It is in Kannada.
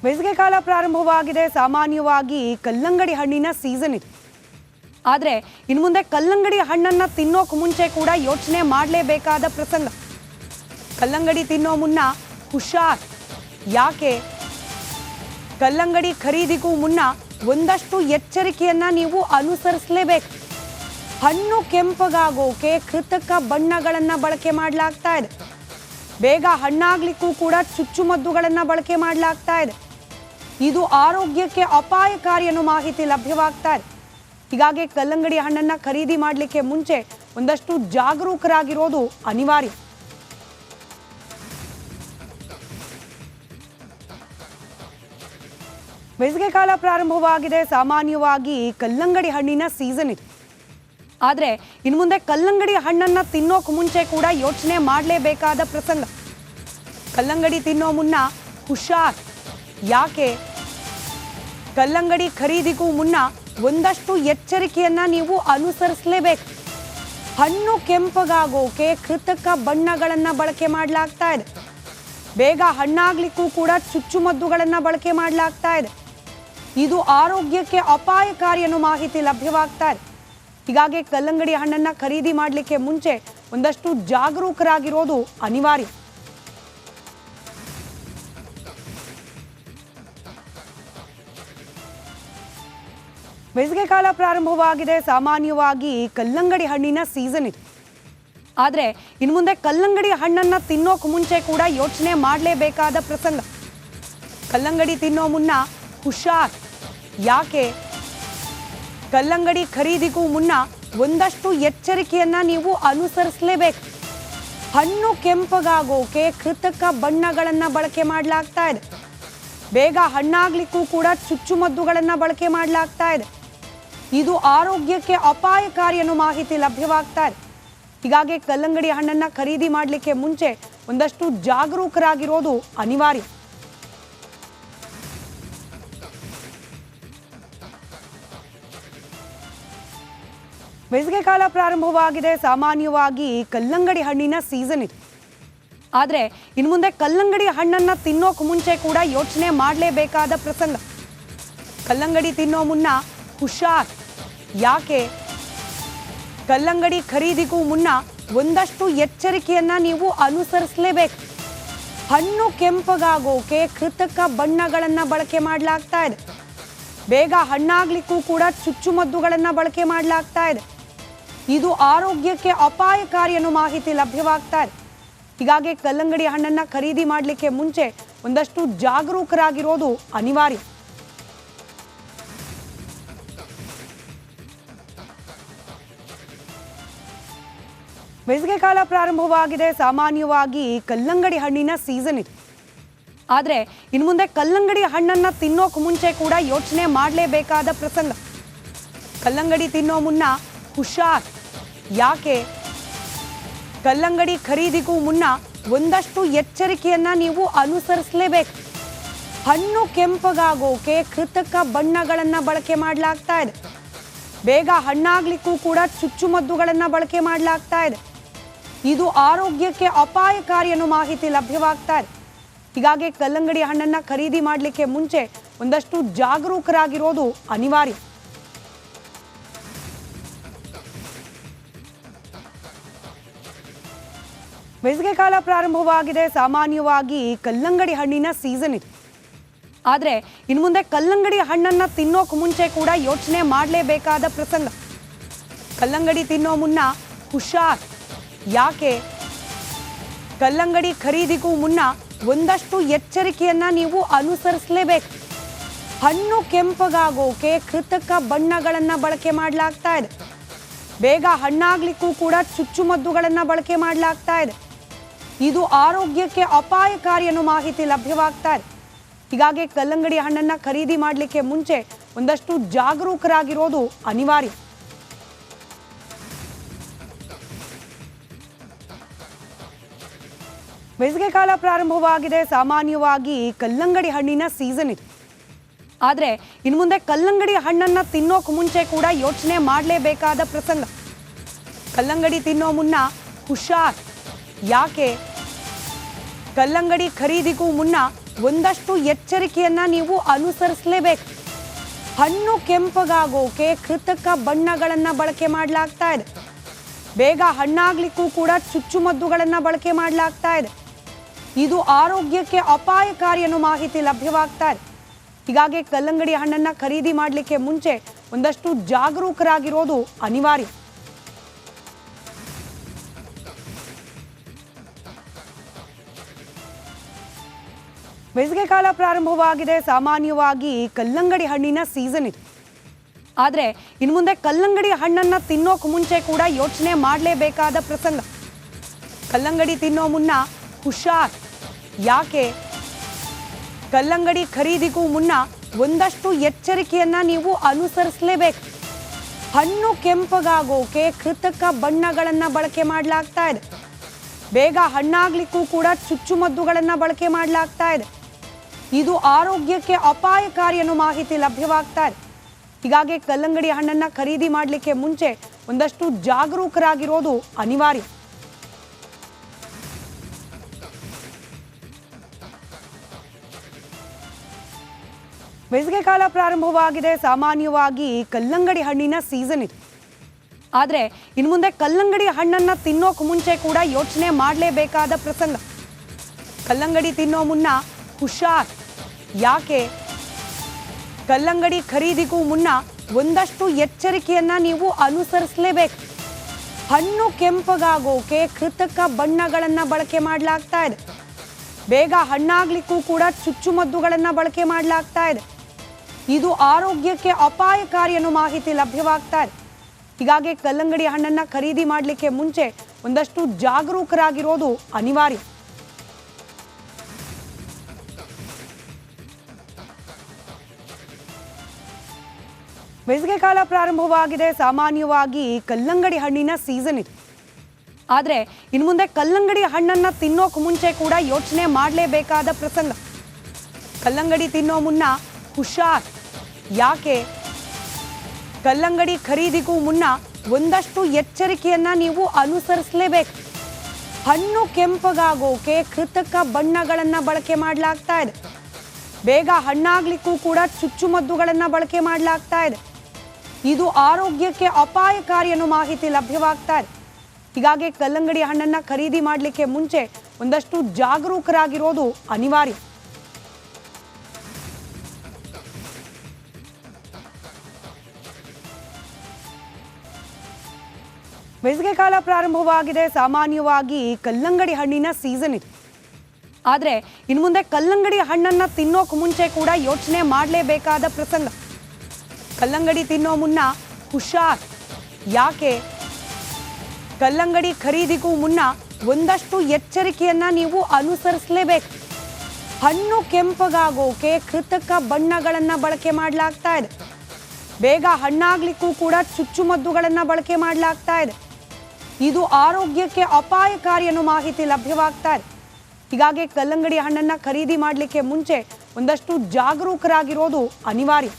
ಬೇಸಿಗೆ ಕಾಲ ಪ್ರಾರಂಭವಾಗಿದೆ. ಸಾಮಾನ್ಯವಾಗಿ ಕಲ್ಲಂಗಡಿ ಹಣ್ಣಿನ ಸೀಸನ್ ಇದೆ. ಆದರೆ ಇನ್ನು ಮುಂದೆ ಕಲ್ಲಂಗಡಿ ಹಣ್ಣನ್ನು ತಿನ್ನೋಕೆ ಮುಂಚೆ ಕೂಡ ಯೋಚನೆ ಮಾಡಲೇಬೇಕಾದ ಪ್ರಸಂಗ. ಕಲ್ಲಂಗಡಿ ತಿನ್ನೋ ಮುನ್ನ ಹುಷಾರ್. ಯಾಕೆ? ಕಲ್ಲಂಗಡಿ ಖರೀದಿಗೂ ಮುನ್ನ ಒಂದಷ್ಟು ಎಚ್ಚರಿಕೆಯನ್ನು ನೀವು ಅನುಸರಿಸಲೇಬೇಕು. ಹಣ್ಣು ಕೆಂಪಗಾಗೋಕೆ ಕೃತಕ ಬಣ್ಣಗಳನ್ನು ಬಳಕೆ ಮಾಡಲಾಗ್ತಾ ಇದೆ. ಬೇಗ ಹಣ್ಣಾಗ್ಲಿಕ್ಕೂ ಕೂಡ ಚುಚ್ಚುಮದ್ದುಗಳನ್ನು ಬಳಕೆ ಮಾಡಲಾಗ್ತಾ ಇದೆ. ಇದು ಆರೋಗ್ಯಕ್ಕೆ ಅಪಾಯಕಾರಿ ಅನ್ನೋ ಮಾಹಿತಿ ಲಭ್ಯವಾಗ್ತಾ ಇದೆ. ಹೀಗಾಗಿ ಕಲ್ಲಂಗಡಿ ಹಣ್ಣನ್ನು ಖರೀದಿ ಮಾಡಲಿಕ್ಕೆ ಮುಂಚೆ ಒಂದಷ್ಟು ಜಾಗರೂಕರಾಗಿರೋದು ಅನಿವಾರ್ಯ. ಬೇಸಿಗೆ ಕಾಲ ಪ್ರಾರಂಭವಾಗಿದೆ. ಸಾಮಾನ್ಯವಾಗಿ ಕಲ್ಲಂಗಡಿ ಹಣ್ಣಿನ ಸೀಸನ್ ಇದೆ. ಆದರೆ ಇನ್ನು ಮುಂದೆ ಕಲ್ಲಂಗಡಿ ಹಣ್ಣನ್ನು ತಿನ್ನೋಕೆ ಮುಂಚೆ ಕೂಡ ಯೋಚನೆ ಮಾಡಲೇಬೇಕಾದ ಪ್ರಸಂಗ. ಕಲ್ಲಂಗಡಿ ತಿನ್ನೋ ಮುನ್ನ ಹುಷಾರ್. ಯಾಕೆ? ಕಲ್ಲಂಗಡಿ ಖರೀದಿಗೂ ಮುನ್ನ ಒಂದಷ್ಟು ಎಚ್ಚರಿಕೆಯನ್ನು ನೀವು ಅನುಸರಿಸಲೇಬೇಕು. ಹಣ್ಣು ಕೆಂಪಗಾಗೋಕೆ ಕೃತಕ ಬಣ್ಣಗಳನ್ನು ಬಳಕೆ ಮಾಡಲಾಗ್ತಾ ಇದೆ. ಬೇಗ ಹಣ್ಣಾಗ್ಲಿಕ್ಕೂ ಕೂಡ ಚುಚ್ಚುಮದ್ದುಗಳನ್ನು ಬಳಕೆ ಮಾಡಲಾಗ್ತಾ ಇದೆ. ಇದು ಆರೋಗ್ಯಕ್ಕೆ ಅಪಾಯಕಾರಿ ಅನ್ನೋ ಮಾಹಿತಿ ಲಭ್ಯವಾಗ್ತಾ ಇದೆ. ಹೀಗಾಗಿ ಕಲ್ಲಂಗಡಿ ಹಣ್ಣನ್ನು ಖರೀದಿ ಮಾಡಲಿಕ್ಕೆ ಮುಂಚೆ ಒಂದಷ್ಟು ಜಾಗರೂಕರಾಗಿರೋದು ಅನಿವಾರ್ಯ. ಬೇಸಿಗೆ ಕಾಲ ಪ್ರಾರಂಭವಾಗಿದೆ. ಸಾಮಾನ್ಯವಾಗಿ ಕಲ್ಲಂಗಡಿ ಹಣ್ಣಿನ ಸೀಸನ್ ಇದೆ. ಆದರೆ ಇನ್ನು ಮುಂದೆ ಕಲ್ಲಂಗಡಿ ಹಣ್ಣನ್ನು ತಿನ್ನೋಕೆ ಮುಂಚೆ ಕೂಡ ಯೋಚನೆ ಮಾಡಲೇಬೇಕಾದ ಪ್ರಸಂಗ. ಕಲ್ಲಂಗಡಿ ತಿನ್ನೋ ಮುನ್ನ ಹುಷಾರ್. ಯಾಕೆ? ಕಲ್ಲಂಗಡಿ ಖರೀದಿಗೂ ಮುನ್ನ ಒಂದಷ್ಟು ಎಚ್ಚರಿಕೆಯನ್ನು ನೀವು ಅನುಸರಿಸಲೇಬೇಕು. ಹಣ್ಣು ಕೆಂಪಗಾಗೋಕೆ ಕೃತಕ ಬಣ್ಣಗಳನ್ನು ಬಳಕೆ ಮಾಡಲಾಗ್ತಾ ಇದೆ. ಬೇಗ ಹಣ್ಣಾಗ್ಲಿಕ್ಕೂ ಕೂಡ ಚುಚ್ಚುಮದ್ದುಗಳನ್ನು ಬಳಕೆ ಮಾಡಲಾಗ್ತಾ ಇದೆ. ಇದು ಆರೋಗ್ಯಕ್ಕೆ ಅಪಾಯಕಾರಿ ಅನ್ನೋ ಮಾಹಿತಿ ಲಭ್ಯವಾಗ್ತಾ ಇದೆ. ಹೀಗಾಗಿ ಕಲ್ಲಂಗಡಿ ಹಣ್ಣನ್ನು ಖರೀದಿ ಮಾಡಲಿಕ್ಕೆ ಮುಂಚೆ ಒಂದಷ್ಟು ಜಾಗರೂಕರಾಗಿರೋದು ಅನಿವಾರ್ಯ. ಬೇಸಿಗೆ ಕಾಲ ಪ್ರಾರಂಭವಾಗಿದೆ. ಸಾಮಾನ್ಯವಾಗಿ ಕಲ್ಲಂಗಡಿ ಹಣ್ಣಿನ ಸೀಸನ್ ಇದೆ. ಆದರೆ ಇನ್ನು ಮುಂದೆ ಕಲ್ಲಂಗಡಿ ಹಣ್ಣನ್ನು ತಿನ್ನೋಕೆ ಮುಂಚೆ ಕೂಡ ಯೋಚನೆ ಮಾಡಲೇಬೇಕಾದ ಪ್ರಸಂಗ. ಕಲ್ಲಂಗಡಿ ತಿನ್ನೋ ಮುನ್ನ ಹುಷಾರ್. ಯಾಕೆ? ಕಲ್ಲಂಗಡಿ ಖರೀದಿಗೂ ಮುನ್ನ ಒಂದಷ್ಟು ಎಚ್ಚರಿಕೆಯನ್ನು ನೀವು ಅನುಸರಿಸಲೇಬೇಕು. ಹಣ್ಣು ಕೆಂಪಗಾಗೋಕೆ ಕೃತಕ ಬಣ್ಣಗಳನ್ನು ಬಳಕೆ ಮಾಡಲಾಗ್ತಾ ಇದೆ. ಬೇಗ ಹಣ್ಣಾಗ್ಲಿಕ್ಕೂ ಕೂಡ ಚುಚ್ಚುಮದ್ದುಗಳನ್ನು ಬಳಕೆ ಮಾಡಲಾಗ್ತಾ ಇದೆ. ಇದು ಆರೋಗ್ಯಕ್ಕೆ ಅಪಾಯಕಾರಿ ಅನ್ನೋ ಮಾಹಿತಿ ಲಭ್ಯವಾಗ್ತಾ ಇದೆ. ಹೀಗಾಗಿ ಕಲ್ಲಂಗಡಿ ಹಣ್ಣನ್ನು ಖರೀದಿ ಮಾಡಲಿಕ್ಕೆ ಮುಂಚೆ ಒಂದಷ್ಟು ಜಾಗರೂಕರಾಗಿರೋದು ಅನಿವಾರ್ಯ. ಬೇಸಿಗೆ ಕಾಲ ಪ್ರಾರಂಭವಾಗಿದೆ. ಸಾಮಾನ್ಯವಾಗಿ ಕಲ್ಲಂಗಡಿ ಹಣ್ಣಿನ ಸೀಸನ್ ಇದೆ. ಆದರೆ ಇನ್ನು ಮುಂದೆ ಕಲ್ಲಂಗಡಿ ಹಣ್ಣನ್ನು ತಿನ್ನೋಕೆ ಮುಂಚೆ ಕೂಡ ಯೋಚನೆ ಮಾಡಲೇಬೇಕಾದ ಪ್ರಸಂಗ. ಕಲ್ಲಂಗಡಿ ತಿನ್ನೋ ಮುನ್ನ ಹುಷಾರ್. ಯಾಕೆ? ಕಲ್ಲಂಗಡಿ ಖರೀದಿಗೂ ಮುನ್ನ ಒಂದಷ್ಟು ಎಚ್ಚರಿಕೆಯನ್ನು ನೀವು ಅನುಸರಿಸಲೇಬೇಕು. ಹಣ್ಣು ಕೆಂಪಗಾಗೋಕೆ ಕೃತಕ ಬಣ್ಣಗಳನ್ನು ಬಳಕೆ ಮಾಡಲಾಗ್ತಾ ಇದೆ. ಬೇಗ ಹಣ್ಣಾಗ್ಲಿಕ್ಕೂ ಕೂಡ ಚುಚ್ಚುಮದ್ದುಗಳನ್ನು ಬಳಕೆ ಮಾಡಲಾಗ್ತಾ ಇದೆ. ಇದು ಆರೋಗ್ಯಕ್ಕೆ ಅಪಾಯಕಾರಿ ಅನ್ನೋ ಮಾಹಿತಿ ಲಭ್ಯವಾಗ್ತಾ ಇದೆ. ಹೀಗಾಗಿ ಕಲ್ಲಂಗಡಿ ಹಣ್ಣನ್ನು ಖರೀದಿ ಮಾಡಲಿಕ್ಕೆ ಮುಂಚೆ ಒಂದಷ್ಟು ಜಾಗರೂಕರಾಗಿರೋದು ಅನಿವಾರ್ಯ. ಬೇಸಿಗೆ ಕಾಲ ಪ್ರಾರಂಭವಾಗಿದೆ. ಸಾಮಾನ್ಯವಾಗಿ ಕಲ್ಲಂಗಡಿ ಹಣ್ಣಿನ ಸೀಸನ್ ಇದೆ. ಆದರೆ ಇನ್ನು ಮುಂದೆ ಕಲ್ಲಂಗಡಿ ಹಣ್ಣನ್ನು ತಿನ್ನೋಕೆ ಮುಂಚೆ ಕೂಡ ಯೋಚನೆ ಮಾಡಲೇಬೇಕಾದ ಪ್ರಸಂಗ. ಕಲ್ಲಂಗಡಿ ತಿನ್ನೋ ಮುನ್ನ ಹುಷಾರ್. ಯಾಕೆ? ಕಲ್ಲಂಗಡಿ ಖರೀದಿಗೂ ಮುನ್ನ ಒಂದಷ್ಟು ಎಚ್ಚರಿಕೆಯನ್ನು ನೀವು ಅನುಸರಿಸಲೇಬೇಕು. ಹಣ್ಣು ಕೆಂಪಗಾಗೋಕೆ ಕೃತಕ ಬಣ್ಣಗಳನ್ನು ಬಳಕೆ ಮಾಡಲಾಗ್ತಾ ಇದೆ. ಬೇಗ ಹಣ್ಣಾಗ್ಲಿಕ್ಕೂ ಕೂಡ ಚುಚ್ಚುಮದ್ದುಗಳನ್ನು ಬಳಕೆ ಮಾಡಲಾಗ್ತಾ ಇದೆ. ಇದು ಆರೋಗ್ಯಕ್ಕೆ ಅಪಾಯಕಾರಿ ಅನ್ನೋ ಮಾಹಿತಿ ಲಭ್ಯವಾಗ್ತಾ ಇದೆ. ಹೀಗಾಗಿ ಕಲ್ಲಂಗಡಿ ಹಣ್ಣನ್ನು ಖರೀದಿ ಮಾಡಲಿಕ್ಕೆ ಮುಂಚೆ ಒಂದಷ್ಟು ಜಾಗರೂಕರಾಗಿರೋದು ಅನಿವಾರ್ಯ. ಬೇಸಿಗೆ ಕಾಲ ಪ್ರಾರಂಭವಾಗಿದೆ. ಸಾಮಾನ್ಯವಾಗಿ ಕಲ್ಲಂಗಡಿ ಹಣ್ಣಿನ ಸೀಸನ್ ಇದೆ. ಆದರೆ ಇನ್ನು ಮುಂದೆ ಕಲ್ಲಂಗಡಿ ಹಣ್ಣನ್ನು ತಿನ್ನೋಕೆ ಮುಂಚೆ ಕೂಡ ಯೋಚನೆ ಮಾಡಲೇಬೇಕಾದ ಪ್ರಸಂಗ. ಕಲ್ಲಂಗಡಿ ತಿನ್ನೋ ಮುನ್ನ ಹುಷಾರ್. ಯಾಕೆ? ಕಲ್ಲಂಗಡಿ ಖರೀದಿಗೂ ಮುನ್ನ ಒಂದಷ್ಟು ಎಚ್ಚರಿಕೆಯನ್ನ ನೀವು ಅನುಸರಿಸಲೇಬೇಕು. ಹಣ್ಣು ಕೆಂಪಗಾಗೋಕೆ ಕೃತಕ ಬಣ್ಣಗಳನ್ನ ಬಳಕೆ ಮಾಡಲಾಗ್ತಾ ಇದೆ. ಬೇಗ ಹಣ್ಣಾಗ್ಲಿಕ್ಕೂ ಕೂಡ ಚುಚ್ಚುಮದ್ದುಗಳನ್ನ ಬಳಕೆ ಮಾಡಲಾಗ್ತಾ ಇದೆ. ಇದು ಆರೋಗ್ಯಕ್ಕೆ ಅಪಾಯಕಾರಿ ಅನ್ನೋ ಮಾಹಿತಿ ಲಭ್ಯವಾಗ್ತಾ ಇದೆ. ಹೀಗಾಗಿ ಕಲ್ಲಂಗಡಿ ಹಣ್ಣನ್ನ ಖರೀದಿ ಮಾಡಲಿಕ್ಕೆ ಮುಂಚೆ ಒಂದಷ್ಟು ಜಾಗರೂಕರಾಗಿರೋದು ಅನಿವಾರ್ಯ. ಬೇಸಿಗೆ ಕಾಲ ಪ್ರಾರಂಭವಾಗಿದೆ. ಸಾಮಾನ್ಯವಾಗಿ ಕಲ್ಲಂಗಡಿ ಹಣ್ಣಿನ ಸೀಸನ್ ಇದೆ. ಆದರೆ ಇನ್ನು ಮುಂದೆ ಕಲ್ಲಂಗಡಿ ಹಣ್ಣನ್ನ ತಿನ್ನೋಕೆ ಮುಂಚೆ ಕೂಡ ಯೋಚನೆ ಮಾಡಲೇಬೇಕಾದ ಪ್ರಸಂಗ. ಕಲ್ಲಂಗಡಿ ತಿನ್ನೋ ಮುನ್ನ ಹುಷಾರ್. ಯಾಕೆ? ಕಲ್ಲಂಗಡಿ ಖರೀದಿಗೂ ಮುನ್ನ ಒಂದಷ್ಟು ಎಚ್ಚರಿಕೆಯನ್ನ ನೀವು ಅನುಸರಿಸಲೇಬೇಕು. ಹಣ್ಣು ಕೆಂಪಗಾಗೋಕೆ ಕೃತಕ ಬಣ್ಣಗಳನ್ನ ಬಳಕೆ ಮಾಡಲಾಗ್ತಾ ಇದೆ. ಬೇಗ ಹಣ್ಣಾಗ್ಲಿಕ್ಕೂ ಕೂಡ ಚುಚ್ಚುಮದ್ದುಗಳನ್ನ ಬಳಕೆ ಮಾಡಲಾಗ್ತಾ ಇದೆ. ಇದು ಆರೋಗ್ಯಕ್ಕೆ ಅಪಾಯಕಾರಿ ಅನ್ನೋ ಮಾಹಿತಿ ಲಭ್ಯವಾಗ್ತಾ ಇದೆ. ಹೀಗಾಗಿ ಕಲ್ಲಂಗಡಿ ಹಣ್ಣನ್ನ ಖರೀದಿ ಮಾಡಲಿಕ್ಕೆ ಮುಂಚೆ ಒಂದಷ್ಟು ಜಾಗರೂಕರಾಗಿರೋದು ಅನಿವಾರ್ಯ. ಬೇಸಿಗೆ ಕಾಲ ಪ್ರಾರಂಭವಾಗಿದೆ. ಸಾಮಾನ್ಯವಾಗಿ ಕಲ್ಲಂಗಡಿ ಹಣ್ಣಿನ ಸೀಸನ್ ಇದೆ. ಆದರೆ ಇನ್ನು ಮುಂದೆ ಕಲ್ಲಂಗಡಿ ಹಣ್ಣನ್ನ ತಿನ್ನೋಕೆ ಮುಂಚೆ ಕೂಡ ಯೋಚನೆ ಮಾಡಲೇಬೇಕಾದ ಪ್ರಸಂಗ. ಕಲ್ಲಂಗಡಿ ತಿನ್ನೋ ಮುನ್ನ ಹುಷಾರ್. ಯಾಕೆ? ಕಲ್ಲಂಗಡಿ ಖರೀದಿಗೂ ಮುನ್ನ ಒಂದಷ್ಟು ಎಚ್ಚರಿಕೆಯನ್ನ ನೀವು ಅನುಸರಿಸಲೇಬೇಕು. ಹಣ್ಣು ಕೆಂಪಗಾಗೋಕೆ ಕೃತಕ ಬಣ್ಣಗಳನ್ನ ಬಳಕೆ ಮಾಡಲಾಗ್ತಾ ಇದೆ. ಬೇಗ ಹಣ್ಣಾಗ್ಲಿಕ್ಕೂ ಕೂಡ ಚುಚ್ಚುಮದ್ದುಗಳನ್ನ ಬಳಕೆ ಮಾಡಲಾಗ್ತಾ ಇದೆ. ಇದು ಆರೋಗ್ಯಕ್ಕೆ ಅಪಾಯಕಾರಿ ಅನ್ನೋ ಮಾಹಿತಿ ಲಭ್ಯವಾಗ್ತಾ ಇದೆ. ಹೀಗಾಗಿ ಕಲ್ಲಂಗಡಿ ಹಣ್ಣನ್ನ ಖರೀದಿ ಮಾಡಲಿಕ್ಕೆ ಮುಂಚೆ ಒಂದಷ್ಟು ಜಾಗರೂಕರಾಗಿರೋದು ಅನಿವಾರ್ಯ. ಬೇಸಿಗೆ ಕಾಲ ಪ್ರಾರಂಭವಾಗಿದೆ. ಸಾಮಾನ್ಯವಾಗಿ ಕಲ್ಲಂಗಡಿ ಹಣ್ಣಿನ ಸೀಸನ್ ಇದೆ. ಆದರೆ ಇನ್ನು ಮುಂದೆ ಕಲ್ಲಂಗಡಿ ಹಣ್ಣನ್ನ ತಿನ್ನೋಕೆ ಮುಂಚೆ ಕೂಡ ಯೋಚನೆ ಮಾಡಲೇಬೇಕಾದ ಪ್ರಸಂಗ. ಕಲ್ಲಂಗಡಿ ತಿನ್ನೋ ಮುನ್ನ ಹುಷಾರ್. ಯಾಕೆ? ಕಲ್ಲಂಗಡಿ ಖರೀದಿಗೂ ಮುನ್ನ ಒಂದಷ್ಟು ಎಚ್ಚರಿಕೆಯನ್ನ ನೀವು ಅನುಸರಿಸಲೇಬೇಕು. ಹಣ್ಣು ಕೆಂಪಗಾಗೋಕೆ ಕೃತಕ ಬಣ್ಣಗಳನ್ನ ಬಳಕೆ ಮಾಡಲಾಗ್ತಾ ಇದೆ. ಬೇಗ ಹಣ್ಣಾಗ್ಲಿಕ್ಕೂ ಕೂಡ ಚುಚ್ಚುಮದ್ದುಗಳನ್ನ ಬಳಕೆ ಮಾಡಲಾಗ್ತಾ ಇದೆ. ಇದು ಆರೋಗ್ಯಕ್ಕೆ ಅಪಾಯಕಾರಿ ಅನ್ನೋ ಮಾಹಿತಿ ಲಭ್ಯವಾಗ್ತಾ ಇದೆ. ಹೀಗಾಗಿ ಕಲ್ಲಂಗಡಿ ಹಣ್ಣನ್ನ ಖರೀದಿ ಮಾಡಲಿಕ್ಕೆ ಮುಂಚೆ ಒಂದಷ್ಟು ಜಾಗರೂಕರಾಗಿರೋದು ಅನಿವಾರ್ಯ. ಬೇಸಿಗೆ ಕಾಲ ಪ್ರಾರಂಭವಾಗಿದೆ. ಸಾಮಾನ್ಯವಾಗಿ ಕಲ್ಲಂಗಡಿ ಹಣ್ಣಿನ ಸೀಸನ್ ಇದೆ. ಆದರೆ ಇನ್ನು ಮುಂದೆ ಕಲ್ಲಂಗಡಿ ಹಣ್ಣನ್ನ ತಿನ್ನೋಕೆ ಮುಂಚೆ ಕೂಡ ಯೋಚನೆ ಮಾಡಲೇಬೇಕಾದ ಪ್ರಸಂಗ. ಕಲ್ಲಂಗಡಿ ತಿನ್ನೋ ಮುನ್ನ ಹುಷಾರ್. ಯಾಕೆ? ಕಲ್ಲಂಗಡಿ ಖರೀದಿಗೂ ಮುನ್ನ ಒಂದಷ್ಟು ಎಚ್ಚರಿಕೆಯನ್ನ ನೀವು ಅನುಸರಿಸಲೇಬೇಕು. ಹಣ್ಣು ಕೆಂಪಗಾಗೋಕೆ ಕೃತಕ ಬಣ್ಣಗಳನ್ನ ಬಳಕೆ ಮಾಡಲಾಗ್ತಾ ಇದೆ. ಬೇಗ ಹಣ್ಣಾಗ್ಲಿಕ್ಕೂ ಕೂಡ ಚುಚ್ಚುಮದ್ದುಗಳನ್ನ ಬಳಕೆ ಮಾಡಲಾಗ್ತಾ ಇದೆ. ಇದು ಆರೋಗ್ಯಕ್ಕೆ ಅಪಾಯಕಾರಿ ಅನ್ನೋ ಮಾಹಿತಿ ಲಭ್ಯವಾಗ್ತಾ ಇದೆ. ಹೀಗಾಗಿ ಕಲ್ಲಂಗಡಿ ಹಣ್ಣನ್ನ ಖರೀದಿ ಮಾಡಲಿಕ್ಕೆ ಮುಂಚೆ ಒಂದಷ್ಟು ಜಾಗರೂಕರಾಗಿರೋದು ಅನಿವಾರ್ಯ.